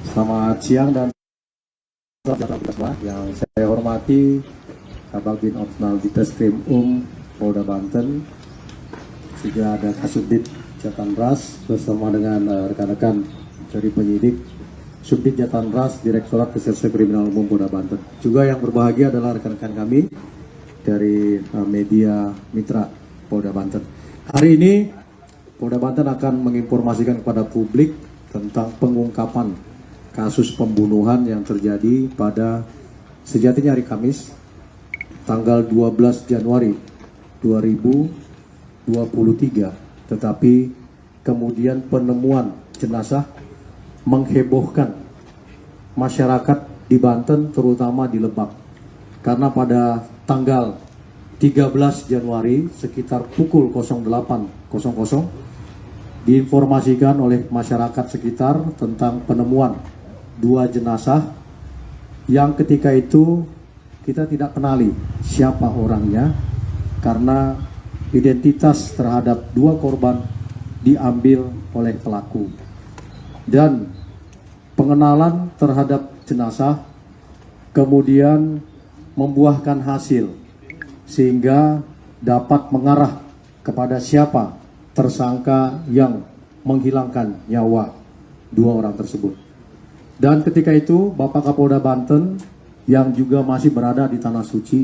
Selamat siang dan yang saya hormati Kabag Opnal Ditreskrim Polda Banten, juga ada Kasubdit Jatanras bersama dengan rekan-rekan dari penyidik Subdit Jatanras Direktorat Reserse Kriminal Umum Polda Banten. Juga yang berbahagia adalah rekan-rekan kami dari media mitra Polda Banten. Hari ini Polda Banten akan menginformasikan kepada publik tentang pengungkapan kasus pembunuhan yang terjadi pada sejatinya hari Kamis tanggal 12 Januari 2023, tetapi kemudian penemuan jenazah menghebohkan masyarakat di Banten, terutama di Lebak, karena pada tanggal 13 Januari sekitar pukul 08.00 diinformasikan oleh masyarakat sekitar tentang penemuan 2 jenazah yang ketika itu kita tidak kenali siapa orangnya karena identitas terhadap 2 korban diambil oleh pelaku, dan pengenalan terhadap jenazah kemudian membuahkan hasil sehingga dapat mengarah kepada siapa tersangka yang menghilangkan nyawa 2 orang tersebut. Dan ketika itu Bapak Kapolda Banten yang juga masih berada di Tanah Suci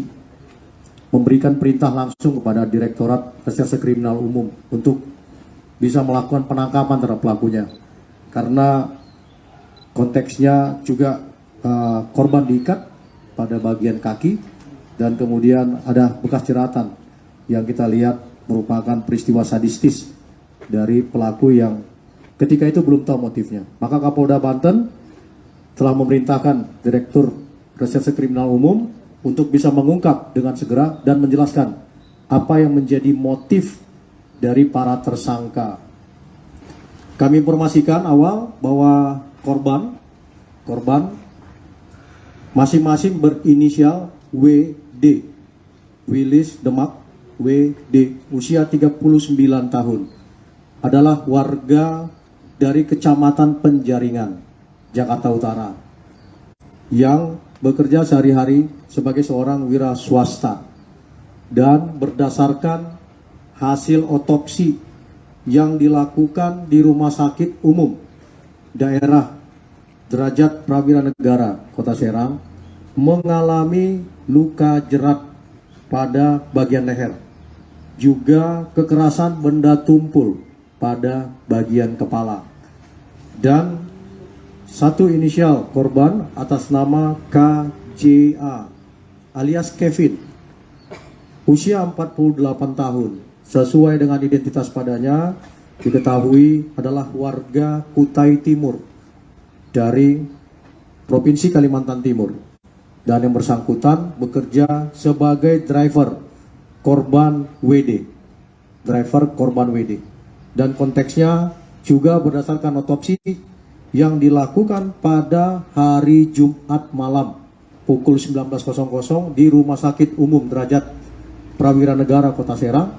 memberikan perintah langsung kepada Direktorat Reserse Kriminal Umum untuk bisa melakukan penangkapan terhadap pelakunya, karena konteksnya juga korban diikat pada bagian kaki dan kemudian ada bekas jeratan yang kita lihat merupakan peristiwa sadistis dari pelaku yang ketika itu belum tahu motifnya. Maka Kapolda Banten telah memerintahkan Direktur Reserse Kriminal Umum untuk bisa mengungkap dengan segera dan menjelaskan apa yang menjadi motif dari para tersangka. Kami informasikan awal bahwa korban masing-masing berinisial WD, Willis Demak WD, usia 39 tahun, adalah warga dari Kecamatan Penjaringan, Jakarta Utara, yang bekerja sehari-hari sebagai seorang wira swasta, dan berdasarkan hasil otopsi yang dilakukan di Rumah Sakit Umum Daerah Derajat Prawira Negara Kota Serang mengalami luka jerat pada bagian leher, juga kekerasan benda tumpul pada bagian kepala, dan satu inisial korban atas nama KJA alias Kevin, usia 48 tahun, sesuai dengan identitas padanya diketahui adalah warga Kutai Timur dari Provinsi Kalimantan Timur, dan yang bersangkutan bekerja sebagai driver korban WD, dan konteksnya juga berdasarkan otopsi yang dilakukan pada hari Jumat malam pukul 19.00 di Rumah Sakit Umum Derajat Prawira Negara Kota Serang,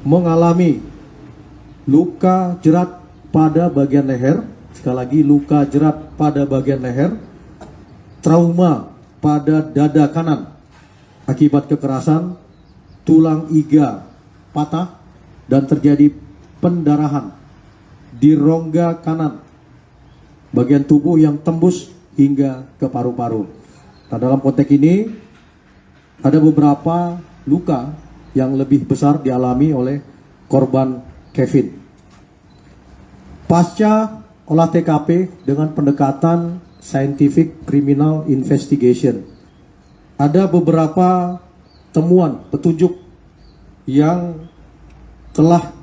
mengalami luka jerat pada bagian leher, sekali lagi luka jerat pada bagian leher, trauma pada dada kanan akibat kekerasan, tulang iga patah, dan terjadi pendarahan di rongga kanan bagian tubuh yang tembus hingga ke paru-paru. Nah, dalam konteks ini ada beberapa luka yang lebih besar dialami oleh korban Kevin. Pasca olah TKP dengan pendekatan Scientific Criminal Investigation, ada beberapa temuan petunjuk yang telah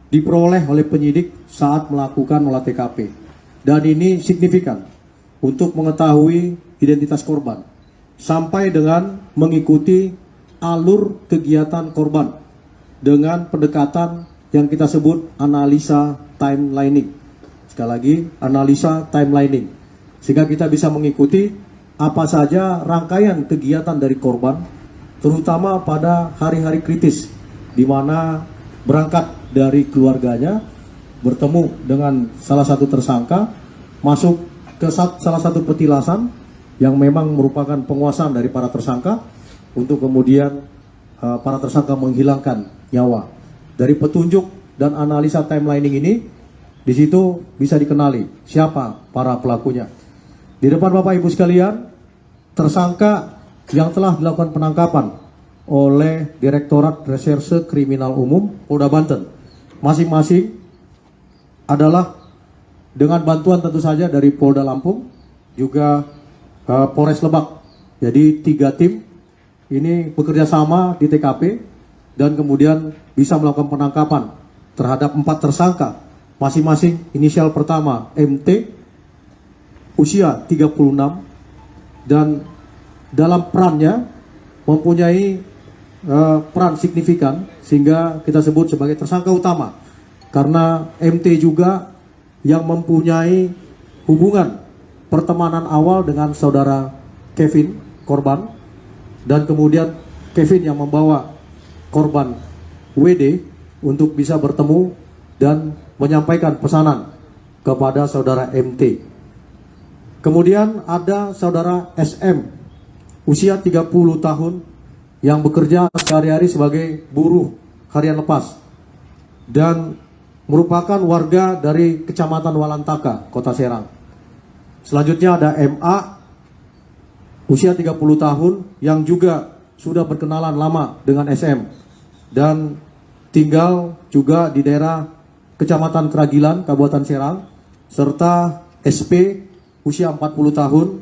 diperoleh oleh penyidik saat melakukan olah TKP. Dan ini signifikan untuk mengetahui identitas korban, sampai dengan mengikuti alur kegiatan korban dengan pendekatan yang kita sebut analisa timelining. Sekali lagi, analisa timelining, sehingga kita bisa mengikuti apa saja rangkaian kegiatan dari korban, terutama pada hari-hari kritis, di mana berangkat dari keluarganya, bertemu dengan salah satu tersangka, masuk ke salah satu petilasan yang memang merupakan penguasaan dari para tersangka untuk kemudian para tersangka menghilangkan nyawa. Dari petunjuk dan analisa timelining ini, di situ bisa dikenali siapa para pelakunya. Di depan Bapak Ibu sekalian, tersangka yang telah dilakukan penangkapan oleh Direktorat Reserse Kriminal Umum Polda Banten masing-masing adalah dengan bantuan tentu saja dari Polda Lampung, juga Polres Lebak. Jadi 3 tim ini bekerja sama di TKP dan kemudian bisa melakukan penangkapan terhadap 4 tersangka, masing-masing inisial pertama MT, usia 36, dan dalam perannya mempunyai peran signifikan sehingga kita sebut sebagai tersangka utama, karena MT juga yang mempunyai hubungan pertemanan awal dengan saudara Kevin, korban, dan kemudian Kevin yang membawa korban WD untuk bisa bertemu dan menyampaikan pesanan kepada saudara MT. Kemudian ada saudara SM, usia 30 tahun, yang bekerja sehari-hari sebagai buruh harian lepas dan merupakan warga dari Kecamatan Walantaka, Kota Serang. Selanjutnya ada MA, usia 30 tahun, yang juga sudah berkenalan lama dengan SM dan tinggal juga di daerah Kecamatan Keragilan, Kabupaten Serang, serta SP, usia 40 tahun,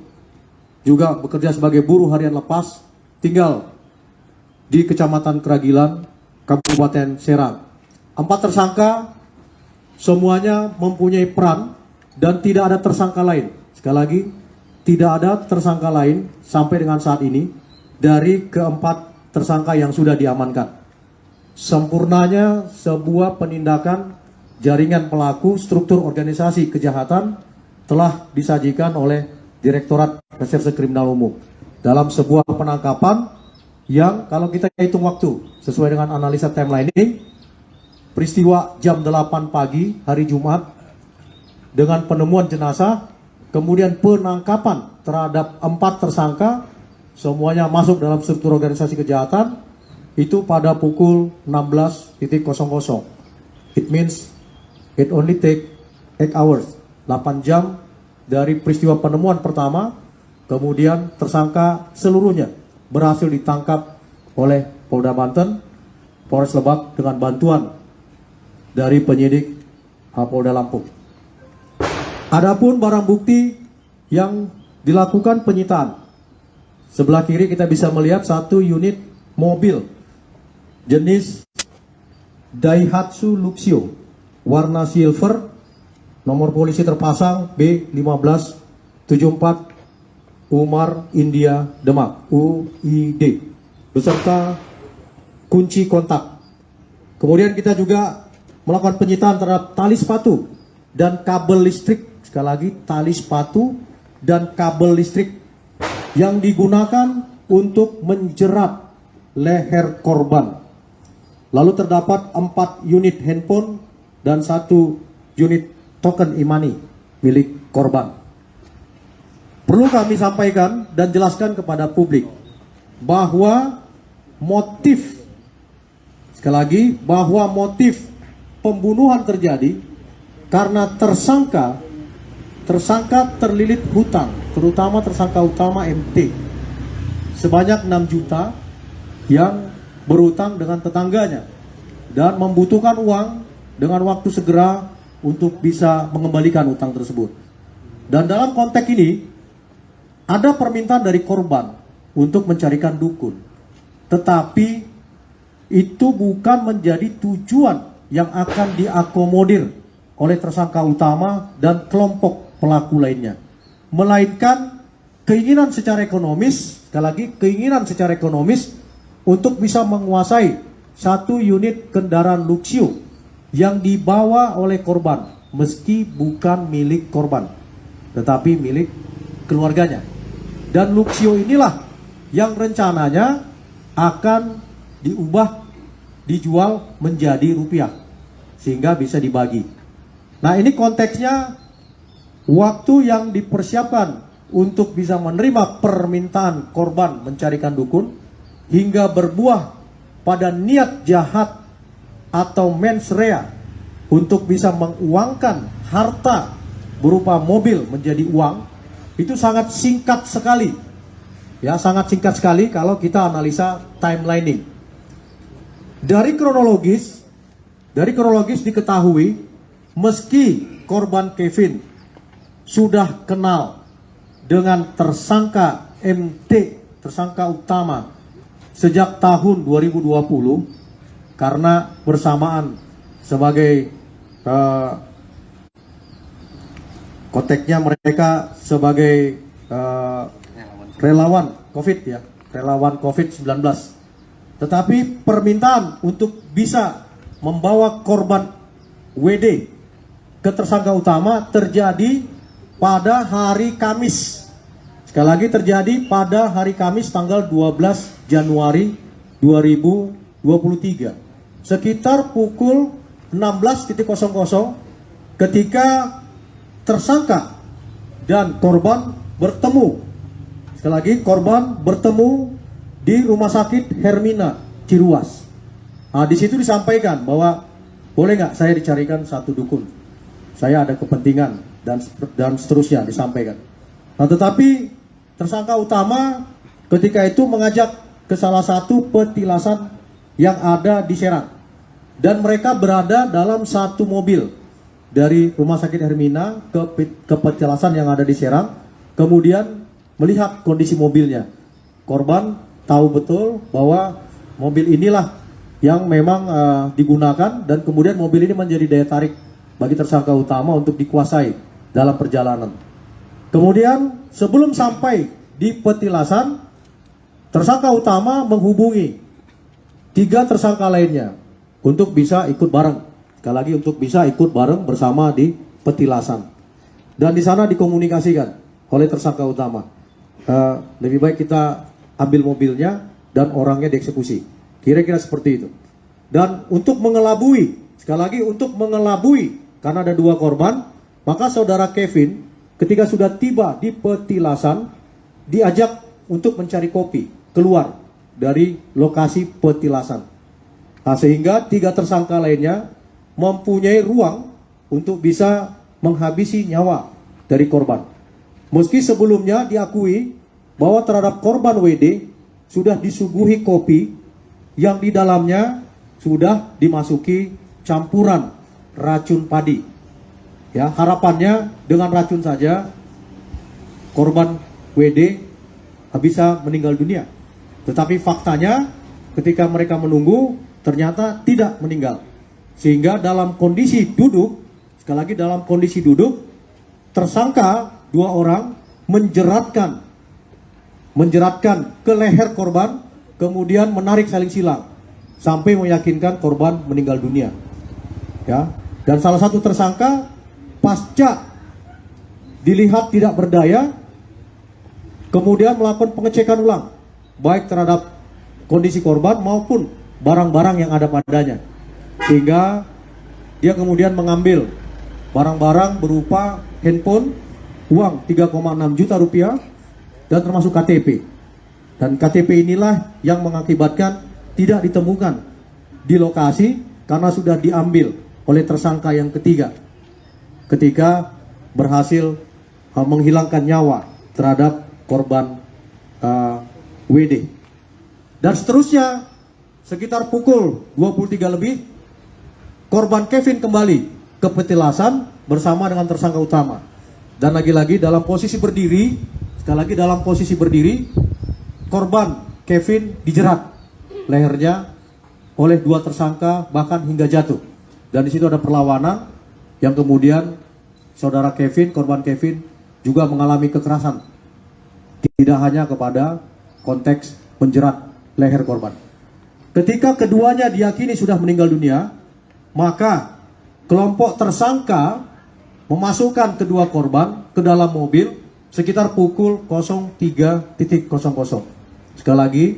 juga bekerja sebagai buruh harian lepas, tinggal di Kecamatan Keragilan, Kabupaten Serang. 4 tersangka semuanya mempunyai peran dan tidak ada tersangka lain. Sekali lagi, tidak ada tersangka lain sampai dengan saat ini dari keempat tersangka yang sudah diamankan. Sempurnanya sebuah penindakan jaringan pelaku struktur organisasi kejahatan telah disajikan oleh Direktorat Reserse Kriminal Umum dalam sebuah penangkapan yang kalau kita hitung waktu sesuai dengan analisa timelining, peristiwa jam 8 pagi hari Jumat dengan penemuan jenazah, kemudian penangkapan terhadap 4 tersangka, semuanya masuk dalam struktur organisasi kejahatan, itu pada pukul 16.00. It means it only take 8 hours, 8 jam dari peristiwa penemuan pertama, kemudian tersangka seluruhnya berhasil ditangkap oleh Polda Banten, Polres Lebak dengan bantuan dari penyidik Polda Lampung. Adapun barang bukti yang dilakukan penyitaan, sebelah kiri kita bisa melihat 1 unit mobil jenis Daihatsu Luxio warna silver, nomor polisi terpasang B1574 Umar India Demak UID beserta kunci kontak. Kemudian kita juga melakukan penyitaan terhadap tali sepatu dan kabel listrik. Sekali lagi, tali sepatu dan kabel listrik yang digunakan untuk menjerat leher korban. Lalu terdapat 4 unit handphone dan 1 unit token e-money milik korban. Perlu kami sampaikan dan jelaskan kepada publik bahwa motif, sekali lagi, bahwa motif pembunuhan terjadi karena tersangka terlilit hutang, terutama tersangka utama MT sebanyak 6 juta yang berutang dengan tetangganya dan membutuhkan uang dengan waktu segera untuk bisa mengembalikan utang tersebut. Dan dalam konteks ini ada permintaan dari korban untuk mencarikan dukun, tetapi itu bukan menjadi tujuan yang akan diakomodir oleh tersangka utama dan kelompok pelaku lainnya, melainkan keinginan secara ekonomis, sekali lagi keinginan secara ekonomis untuk bisa menguasai 1 unit kendaraan Luxio yang dibawa oleh korban, meski bukan milik korban, tetapi milik keluarganya. Dan Luxio inilah yang rencananya akan dijual menjadi rupiah, sehingga bisa dibagi. Nah, ini konteksnya waktu yang dipersiapkan untuk bisa menerima permintaan korban mencarikan dukun hingga berbuah pada niat jahat atau mens rea untuk bisa menguangkan harta berupa mobil menjadi uang, itu sangat singkat sekali. Ya, sangat singkat sekali kalau kita analisa timelining. Dari kronologis diketahui meski korban Kevin sudah kenal dengan tersangka MT, tersangka utama, sejak tahun 2020 karena bersamaan sebagai konteksnya mereka sebagai relawan COVID ya, relawan COVID-19. Tetapi permintaan untuk bisa membawa korban WD ke tersangka utama terjadi pada hari Kamis. Sekali lagi terjadi pada hari Kamis tanggal 12 Januari 2023. Sekitar pukul 16.00 ketika tersangka dan korban bertemu. Sekali lagi korban bertemu di Rumah Sakit Hermina Ciruas. Nah, di situ disampaikan bahwa boleh nggak saya dicarikan satu dukun? Saya ada kepentingan dan seterusnya disampaikan. Nah, tetapi tersangka utama ketika itu mengajak ke salah satu petilasan yang ada di Serang, dan mereka berada dalam satu mobil dari Rumah Sakit Hermina ke petilasan yang ada di Serang. Kemudian melihat kondisi mobilnya, korban tahu betul bahwa mobil inilah yang memang digunakan, dan kemudian mobil ini menjadi daya tarik bagi tersangka utama untuk dikuasai dalam perjalanan. Kemudian sebelum sampai di petilasan, tersangka utama menghubungi 3 tersangka lainnya untuk bisa ikut bareng. Sekali lagi untuk bisa ikut bareng bersama di petilasan. Dan di sana dikomunikasikan oleh tersangka utama, lebih baik kita ambil mobilnya dan orangnya dieksekusi. Kira-kira seperti itu. Dan untuk mengelabui, sekali lagi untuk mengelabui, karena ada 2 korban, maka saudara Kevin ketika sudah tiba di petilasan diajak untuk mencari kopi keluar dari lokasi petilasan. Nah, sehingga 3 tersangka lainnya mempunyai ruang untuk bisa menghabisi nyawa dari korban. Meski sebelumnya diakui bahwa terhadap korban WD sudah disuguhi kopi yang di dalamnya sudah dimasuki campuran racun padi. Ya, harapannya dengan racun saja korban WD bisa meninggal dunia. Tetapi faktanya ketika mereka menunggu ternyata tidak meninggal. Sehingga dalam kondisi duduk, sekali lagi dalam kondisi duduk, tersangka 2 orang menjeratkan ke leher korban, kemudian menarik saling silang sampai meyakinkan korban meninggal dunia. Ya, dan salah satu tersangka pasca dilihat tidak berdaya, kemudian melakukan pengecekan ulang baik terhadap kondisi korban maupun barang-barang yang ada padanya, sehingga dia kemudian mengambil barang-barang berupa handphone, uang 3,6 juta rupiah, dan termasuk KTP. Dan KTP inilah yang mengakibatkan tidak ditemukan di lokasi karena sudah diambil oleh tersangka yang ketiga ketika berhasil menghilangkan nyawa terhadap korban WD. Dan seterusnya sekitar pukul 23 lebih korban Kevin kembali ke petilasan bersama dengan tersangka utama. Dan lagi-lagi dalam posisi berdiri, sekali lagi dalam posisi berdiri, korban Kevin dijerat lehernya oleh 2 tersangka bahkan hingga jatuh. Dan di situ ada perlawanan yang kemudian saudara Kevin, korban Kevin juga mengalami kekerasan. Tidak hanya kepada konteks menjerat leher korban. Ketika keduanya diyakini sudah meninggal dunia, maka kelompok tersangka memasukkan kedua korban ke dalam mobil sekitar pukul 03.00. Sekali lagi,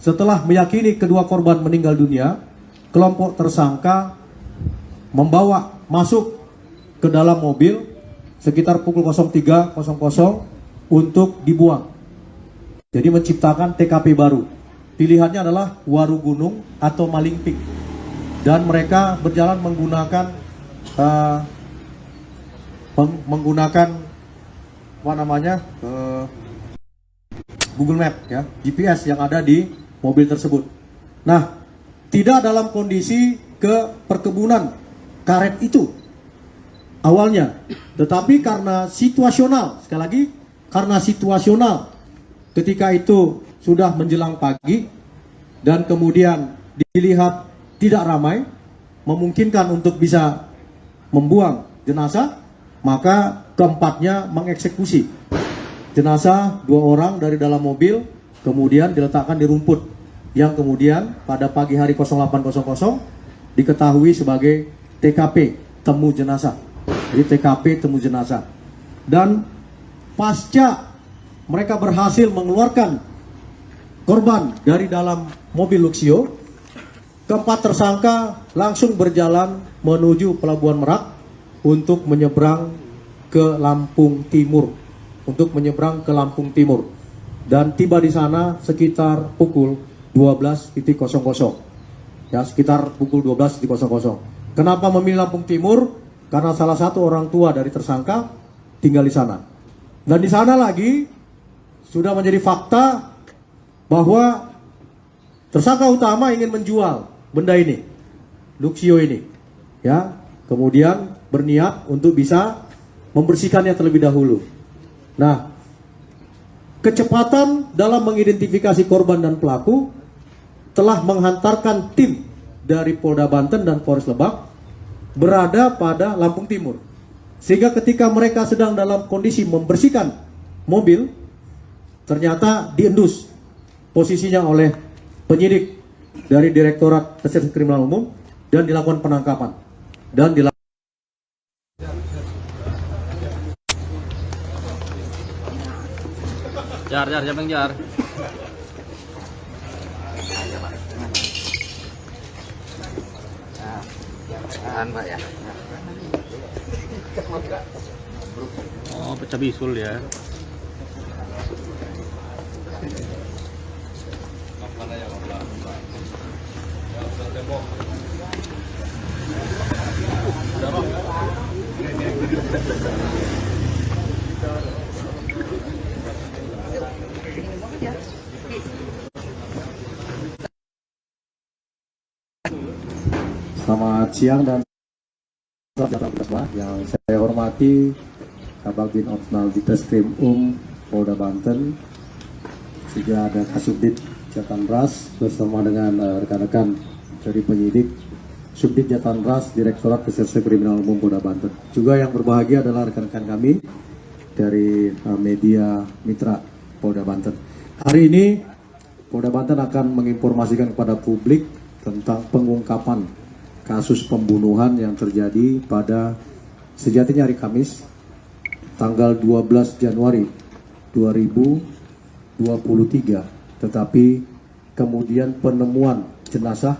setelah meyakini kedua korban meninggal dunia, kelompok tersangka masuk ke dalam mobil sekitar pukul 03.00 untuk dibuang. Jadi menciptakan TKP baru. Pilihannya adalah Waru Gunung atau Malingping. Dan mereka berjalan menggunakan Google Map, ya, GPS yang ada di mobil tersebut. Nah, tidak dalam kondisi ke perkebunan karet itu awalnya, tetapi karena situasional, sekali lagi karena situasional, ketika itu sudah menjelang pagi dan kemudian dilihat tidak ramai, memungkinkan untuk bisa membuang jenazah, maka keempatnya mengeksekusi jenazah 2 orang dari dalam mobil, kemudian diletakkan di rumput yang kemudian pada pagi hari 08.00 diketahui sebagai TKP temu jenazah. Jadi TKP temu jenazah. Dan pasca mereka berhasil mengeluarkan korban dari dalam mobil Luxio, keempat tersangka langsung berjalan menuju Pelabuhan Merak untuk menyeberang ke Lampung Timur. Dan tiba di sana sekitar pukul 12.00. Ya, sekitar pukul 12.00. Kenapa memilih Lampung Timur? Karena salah satu orang tua dari tersangka tinggal di sana. Dan di sana lagi sudah menjadi fakta bahwa tersangka utama ingin menjual benda ini, Luxio ini. Ya, kemudian berniat untuk bisa membersihkannya terlebih dahulu. Nah, kecepatan dalam mengidentifikasi korban dan pelaku telah menghantarkan tim dari Polda Banten dan Polres Lebak berada pada Lampung Timur. Sehingga ketika mereka sedang dalam kondisi membersihkan mobil, ternyata diendus posisinya oleh penyidik dari Direktorat Reserse Kriminal Umum dan dilakukan penangkapan. Dan Jar, siapa yang jar? Pak ya. Oh, pecah bisul ya. Selamat siang dan yang saya hormati Kabag Opnal Ditreskrim Polda Banten, juga ada Kasubdit Jatanras bersama dengan rekan-rekan dari penyidik Subdit Jatanras Direktorat Reserse Kriminal Umum Polda Banten. Juga yang berbahagia adalah rekan-rekan kami dari media mitra Polda Banten. Hari ini Polda Banten akan menginformasikan kepada publik tentang pengungkapan kasus pembunuhan yang terjadi pada sejatinya hari Kamis tanggal 12 Januari 2023, tetapi kemudian penemuan jenazah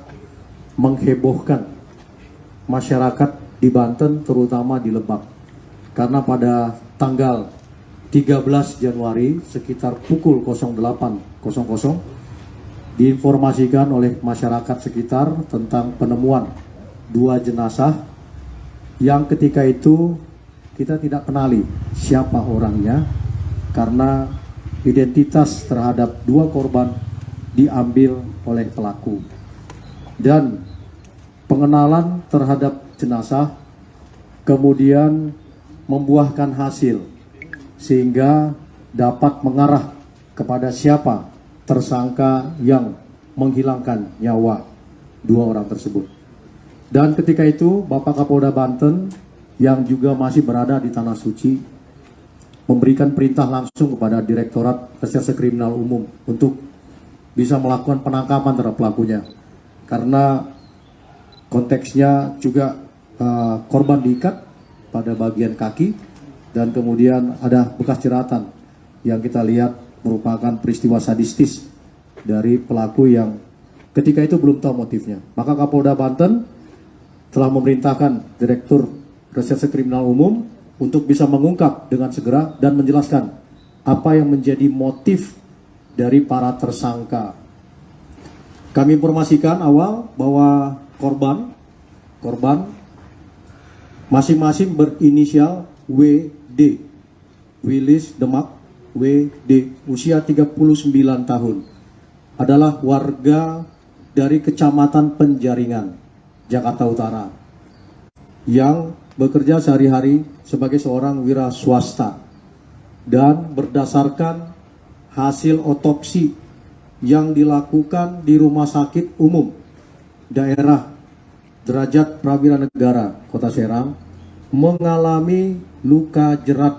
menghebohkan masyarakat di Banten, terutama di Lebak, karena pada tanggal 13 Januari sekitar pukul 08.00 diinformasikan oleh masyarakat sekitar tentang penemuan 2 jenazah yang ketika itu kita tidak kenali siapa orangnya, karena identitas terhadap 2 korban diambil oleh pelaku dan pengenalan terhadap jenazah kemudian membuahkan hasil sehingga dapat mengarah kepada siapa tersangka yang menghilangkan nyawa 2 orang tersebut. Dan ketika itu Bapak Kapolda Banten yang juga masih berada di Tanah Suci memberikan perintah langsung kepada Direktorat Reserse Kriminal Umum untuk bisa melakukan penangkapan terhadap pelakunya, karena konteksnya juga korban diikat pada bagian kaki dan kemudian ada bekas jeratan yang kita lihat merupakan peristiwa sadistis dari pelaku yang ketika itu belum tahu motifnya. Maka Kapolda Banten telah memerintahkan Direktur Reserse Kriminal Umum untuk bisa mengungkap dengan segera dan menjelaskan apa yang menjadi motif dari para tersangka. Kami informasikan awal bahwa korban masing-masing berinisial WD, Willis Demak WD, usia 39 tahun, adalah warga dari Kecamatan Penjaringan, Jakarta Utara, yang bekerja sehari-hari sebagai seorang wira swasta, dan berdasarkan hasil otopsi yang dilakukan di Rumah Sakit Umum Daerah Derajat Prawira Negara Kota Serang, mengalami luka jerat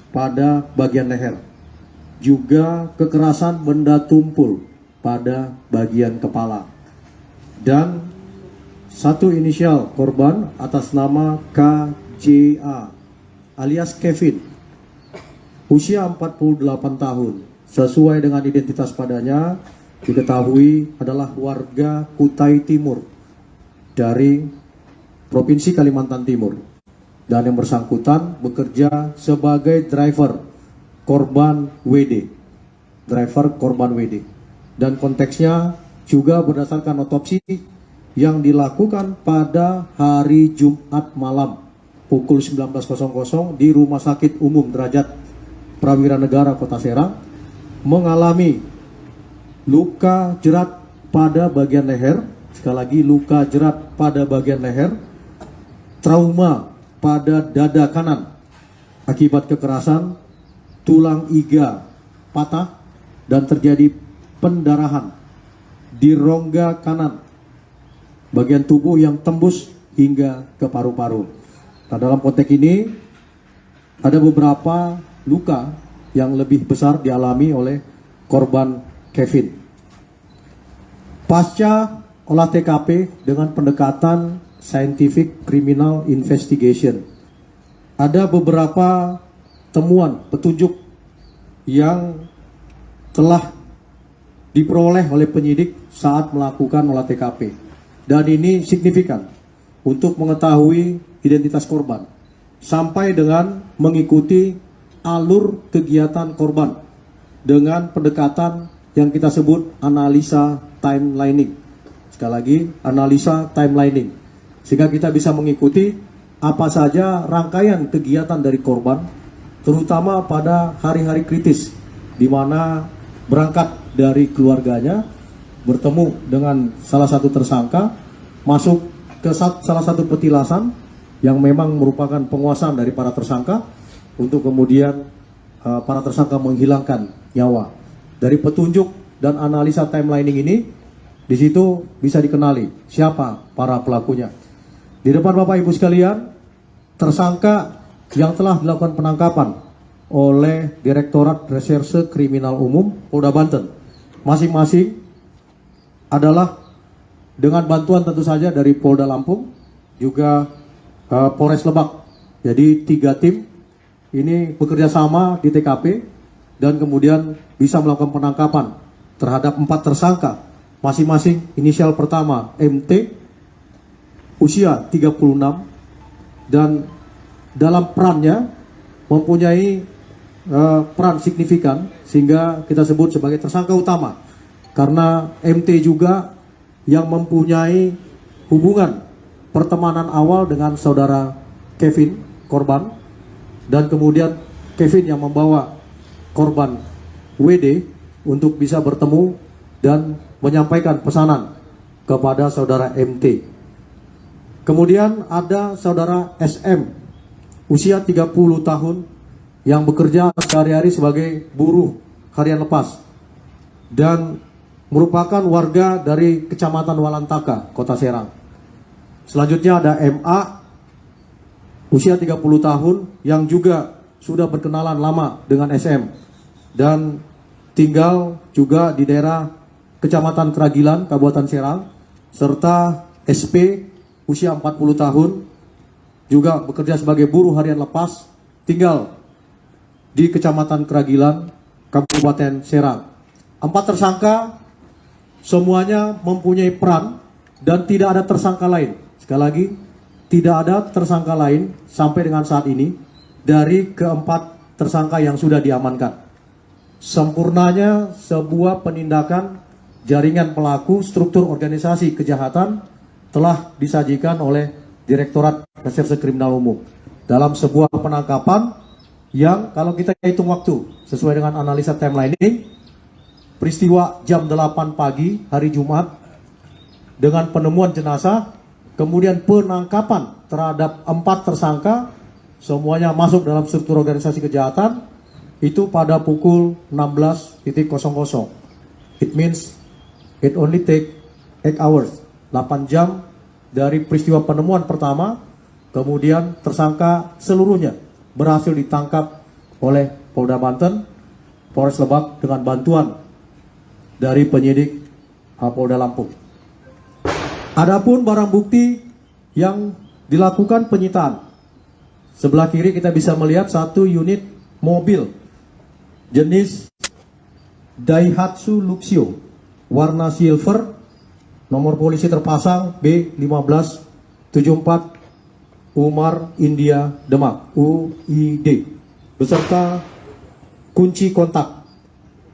pada bagian leher, juga kekerasan benda tumpul pada bagian kepala, dan satu inisial korban atas nama KJA alias Kevin, usia 48 tahun, sesuai dengan identitas padanya diketahui adalah warga Kutai Timur dari Provinsi Kalimantan Timur, dan yang bersangkutan bekerja sebagai driver korban WD, dan konteksnya juga berdasarkan otopsi yang dilakukan pada hari Jumat malam pukul 19.00 di Rumah Sakit Umum Derajat Prawira Negara Kota Serang, mengalami luka jerat pada bagian leher, sekali lagi luka jerat pada bagian leher, trauma pada dada kanan akibat kekerasan, tulang iga patah, dan terjadi pendarahan di rongga kanan bagian tubuh yang tembus hingga ke paru-paru. Nah, dalam konteks ini ada beberapa luka yang lebih besar dialami oleh korban Kevin. Pasca olah TKP dengan pendekatan scientific criminal investigation, ada beberapa temuan petunjuk yang telah diperoleh oleh penyidik saat melakukan olah TKP, dan ini signifikan untuk mengetahui identitas korban sampai dengan mengikuti alur kegiatan korban dengan pendekatan yang kita sebut analisa timelining. Sekali lagi, analisa timelining, sehingga kita bisa mengikuti apa saja rangkaian kegiatan dari korban, terutama pada hari-hari kritis di mana berangkat dari keluarganya, bertemu dengan salah satu tersangka, masuk ke salah satu petilasan yang memang merupakan penguasaan dari para tersangka, untuk kemudian para tersangka menghilangkan nyawa. Dari petunjuk dan analisa timelining ini, di situ bisa dikenali siapa para pelakunya. Di depan Bapak Ibu sekalian, tersangka yang telah dilakukan penangkapan oleh Direktorat Reserse Kriminal Umum Polda Banten, masing-masing adalah dengan bantuan tentu saja dari Polda Lampung, juga Polres Lebak. Jadi 3 tim ini bekerja sama di TKP dan kemudian bisa melakukan penangkapan terhadap 4 tersangka, masing-masing inisial pertama MT, usia 36, dan dalam perannya mempunyai peran signifikan sehingga kita sebut sebagai tersangka utama, karena MT juga yang mempunyai hubungan pertemanan awal dengan saudara Kevin, korban, dan kemudian Kevin yang membawa korban WD untuk bisa bertemu dan menyampaikan pesanan kepada saudara MT. Kemudian ada saudara SM, usia 30 tahun, yang bekerja sehari-hari sebagai buruh harian lepas dan merupakan warga dari Kecamatan Walantaka, Kota Serang. Selanjutnya ada MA, usia 30 tahun, yang juga sudah berkenalan lama dengan SM dan tinggal juga di daerah Kecamatan Keragilan, Kabupaten Serang, serta SP, usia 40 tahun, juga bekerja sebagai buruh harian lepas, tinggal di Kecamatan Keragilan, Kabupaten Serang. 4 tersangka semuanya mempunyai peran dan tidak ada tersangka lain. Sekali lagi, tidak ada tersangka lain sampai dengan saat ini dari keempat tersangka yang sudah diamankan. Sempurnanya sebuah penindakan jaringan pelaku struktur organisasi kejahatan telah disajikan oleh Direktorat Reserse Kriminal Umum dalam sebuah penangkapan yang kalau kita hitung waktu sesuai dengan analisa timelining, peristiwa jam 8 pagi hari Jumat dengan penemuan jenazah, kemudian penangkapan terhadap 4 tersangka, semuanya masuk dalam struktur organisasi kejahatan, itu pada pukul 16.00. It means it only take 8 hours, 8 jam dari peristiwa penemuan pertama, kemudian tersangka seluruhnya berhasil ditangkap oleh Polda Banten, Polres Lebak dengan bantuan dari penyidik Polda Lampung. Adapun barang bukti yang dilakukan penyitaan, sebelah kiri kita bisa melihat 1 unit mobil jenis Daihatsu Luxio warna silver, nomor polisi terpasang B1574 Umar India Demak UID beserta kunci kontak.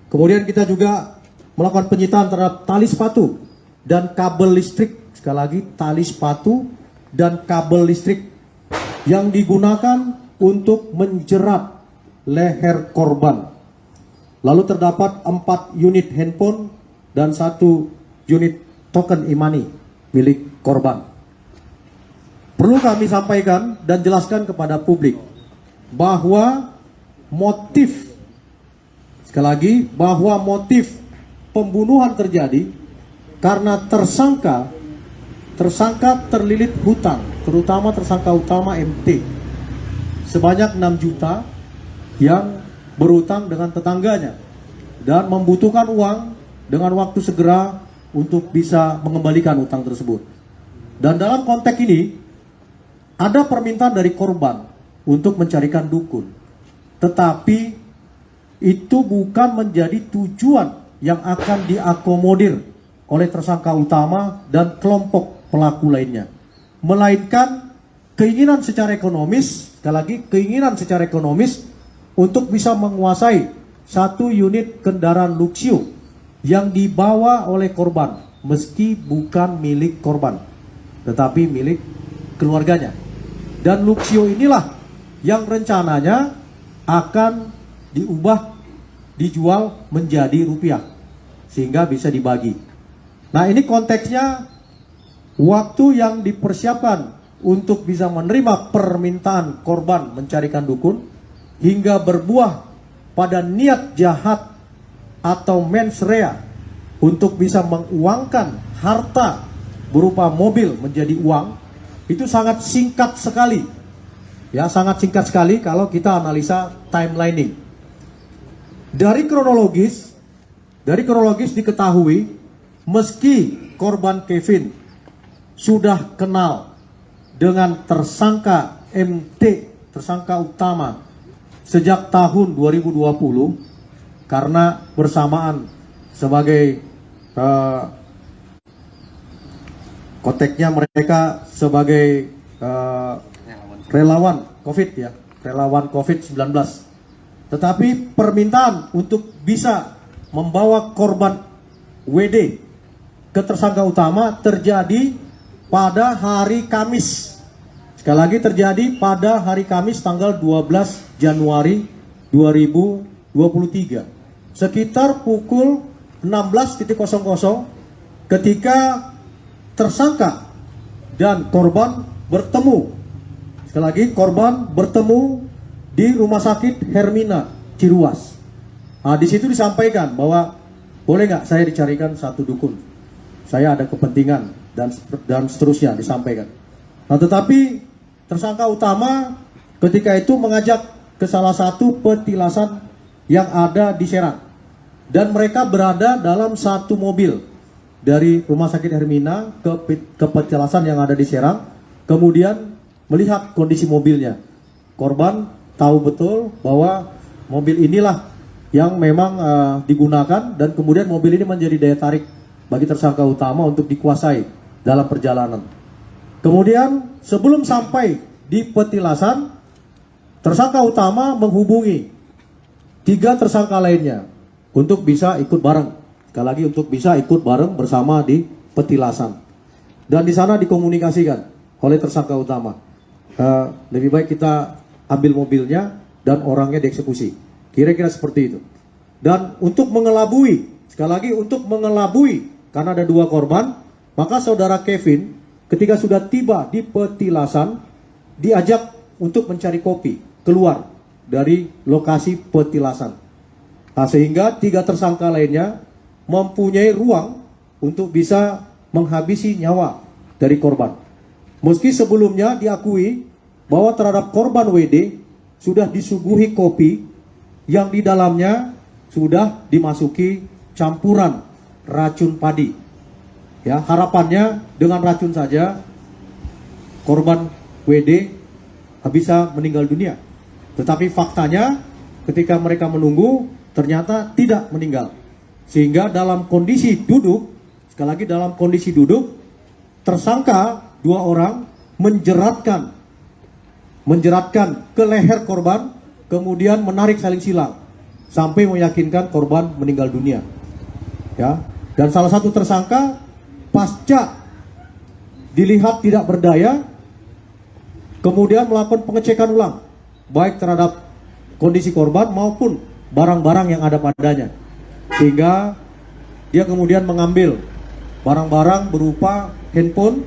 Kemudian kita juga melakukan penyitaan terhadap tali sepatu dan kabel listrik. Sekali lagi, tali sepatu dan kabel listrik yang digunakan untuk menjerat leher korban. Lalu terdapat 4 unit handphone dan 1 unit token e-money milik korban. Perlu kami sampaikan dan jelaskan kepada publik bahwa motif, sekali lagi, bahwa motif pembunuhan terjadi karena tersangka terlilit hutang, terutama tersangka utama MT sebanyak 6 juta yang berutang dengan tetangganya dan membutuhkan uang dengan waktu segera untuk bisa mengembalikan utang tersebut. Dan dalam konteks ini ada permintaan dari korban untuk mencarikan dukun, tetapi itu bukan menjadi tujuan yang akan diakomodir oleh tersangka utama dan kelompok pelaku lainnya, melainkan keinginan secara ekonomis, sekali lagi keinginan secara ekonomis untuk bisa menguasai 1 unit kendaraan Luxio yang dibawa oleh korban, meski bukan milik korban, tetapi milik keluarganya. Dan Luxio inilah yang rencananya akan dijual menjadi rupiah, sehingga bisa dibagi. Nah, ini konteksnya waktu yang dipersiapkan untuk bisa menerima permintaan korban mencarikan dukun, hingga berbuah pada niat jahat atau mens rea untuk bisa menguangkan harta berupa mobil menjadi uang, itu sangat singkat sekali. Ya, sangat singkat sekali kalau kita analisa timelining. Dari kronologis diketahui meski korban Kevin sudah kenal dengan tersangka MT, tersangka utama, sejak tahun 2020 karena bersamaan sebagai konteksnya mereka sebagai relawan COVID ya, relawan COVID-19. Tetapi permintaan untuk bisa membawa korban WD ke tersangka utama terjadi pada hari Kamis. Sekali lagi terjadi pada hari Kamis tanggal 12 Januari 2023 sekitar pukul 16.00 ketika tersangka dan korban bertemu. Sekali lagi, korban bertemu di Rumah Sakit Hermina Ciruas. Nah, di situ disampaikan bahwa boleh nggak saya dicarikan 1 dukun, saya ada kepentingan dan seterusnya disampaikan. Nah, tetapi tersangka utama ketika itu mengajak ke salah satu petilasan yang ada di Serang, dan mereka berada dalam 1 mobil dari Rumah Sakit Hermina ke petilasan yang ada di Serang. Kemudian melihat kondisi mobilnya, korban tahu betul bahwa mobil inilah yang memang digunakan, dan kemudian mobil ini menjadi daya tarik bagi tersangka utama untuk dikuasai dalam perjalanan. Kemudian sebelum sampai di petilasan, tersangka utama menghubungi 3 tersangka lainnya untuk bisa ikut bareng. Sekali lagi untuk bisa ikut bareng bersama di petilasan. Dan di sana dikomunikasikan oleh tersangka utama. Lebih baik kita ambil mobilnya dan orangnya dieksekusi. Kira-kira seperti itu. Dan untuk mengelabui, sekali lagi untuk mengelabui, karena ada 2 korban, maka saudara Kevin ketika sudah tiba di petilasan diajak untuk mencari kopi keluar dari lokasi petilasan. Nah, sehingga 3 tersangka lainnya mempunyai ruang untuk bisa menghabisi nyawa dari korban. Meski sebelumnya diakui bahwa terhadap korban WD sudah disuguhi kopi yang di dalamnya sudah dimasuki campuran racun padi. Ya, harapannya dengan racun saja korban WD bisa meninggal dunia. Tetapi faktanya ketika mereka menunggu ternyata tidak meninggal. Sehingga dalam kondisi duduk, sekali lagi dalam kondisi duduk, tersangka 2 orang menjeratkan ke leher korban, kemudian menarik saling silang sampai meyakinkan korban meninggal dunia. Ya, dan salah satu tersangka pasca dilihat tidak berdaya, kemudian melakukan pengecekan ulang baik terhadap kondisi korban maupun barang-barang yang ada padanya, sehingga dia kemudian mengambil barang-barang berupa handphone,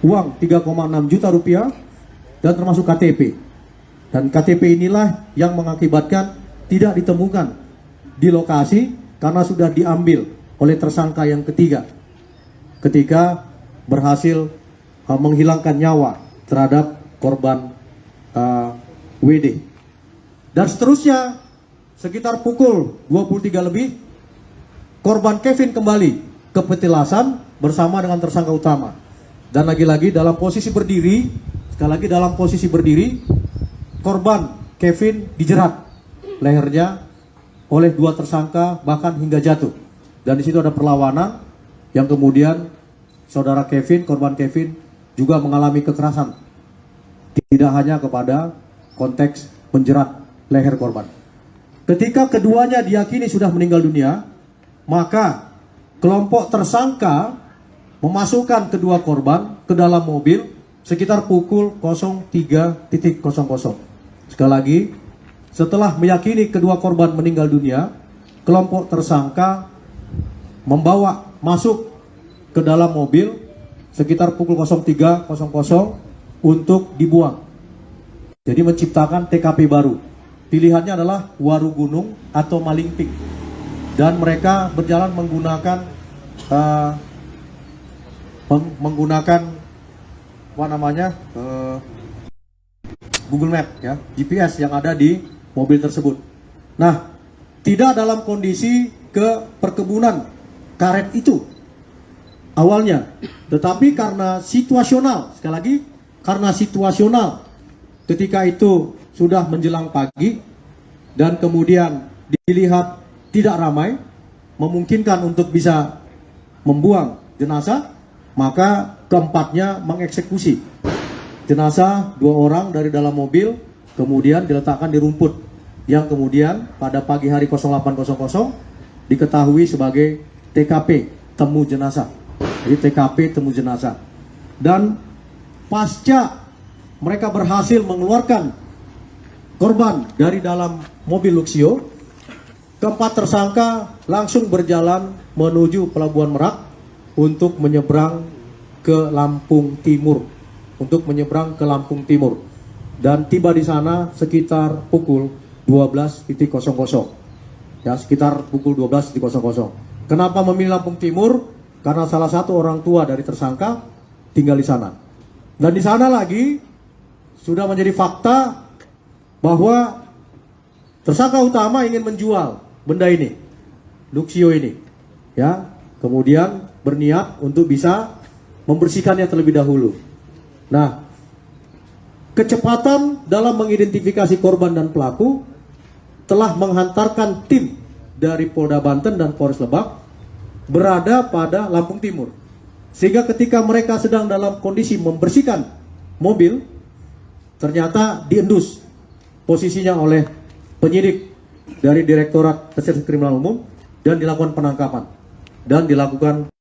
uang 3,6 juta rupiah, dan termasuk KTP. Dan KTP inilah yang mengakibatkan tidak ditemukan di lokasi karena sudah diambil oleh tersangka yang ketiga ketika berhasil menghilangkan nyawa terhadap korban WD. Dan seterusnya sekitar pukul 23 lebih korban Kevin kembali ke petilasan bersama dengan tersangka utama. Dan lagi-lagi dalam posisi berdiri, sekali lagi dalam posisi berdiri, korban Kevin dijerat lehernya oleh 2 tersangka bahkan hingga jatuh. Dan di situ ada perlawanan yang kemudian saudara Kevin, korban Kevin juga mengalami kekerasan. Tidak hanya kepada konteks menjerat leher korban. Ketika keduanya diyakini sudah meninggal dunia, maka kelompok tersangka memasukkan kedua korban ke dalam mobil sekitar pukul 03.00. Sekali lagi, setelah meyakini kedua korban meninggal dunia, kelompok tersangka membawa masuk ke dalam mobil sekitar pukul 03.00 untuk dibuang. Jadi menciptakan TKP baru. Pilihannya adalah Waru Gunung atau Malingping. Dan mereka berjalan menggunakan Google Map, ya, GPS yang ada di mobil tersebut. Nah, tidak dalam kondisi ke perkebunan karet itu awalnya, tetapi karena situasional, sekali lagi karena situasional, ketika itu sudah menjelang pagi dan kemudian dilihat tidak ramai, memungkinkan untuk bisa membuang jenazah, maka keempatnya mengeksekusi jenazah 2 orang dari dalam mobil, kemudian diletakkan di rumput yang kemudian pada pagi hari 08.00 diketahui sebagai TKP temu jenazah. Jadi TKP temu jenazah. Dan pasca mereka berhasil mengeluarkan korban dari dalam mobil Luxio, keempat tersangka langsung berjalan menuju Pelabuhan Merak untuk menyeberang ke Lampung Timur. Dan tiba di sana sekitar pukul 12.00. Ya, sekitar pukul 12.00. Kenapa memilih Lampung Timur? Karena salah satu orang tua dari tersangka tinggal di sana. Dan di sana lagi sudah menjadi fakta bahwa tersangka utama ingin menjual benda ini, Luxio ini, ya, kemudian berniat untuk bisa membersihkannya terlebih dahulu. Nah, kecepatan dalam mengidentifikasi korban dan pelaku telah menghantarkan tim dari Polda Banten dan Polres Lebak berada pada Lampung Timur. Sehingga ketika mereka sedang dalam kondisi membersihkan mobil, ternyata diendus posisinya oleh penyidik dari Direktorat Reserse Kriminal Umum dan dilakukan penangkapan dan dilakukan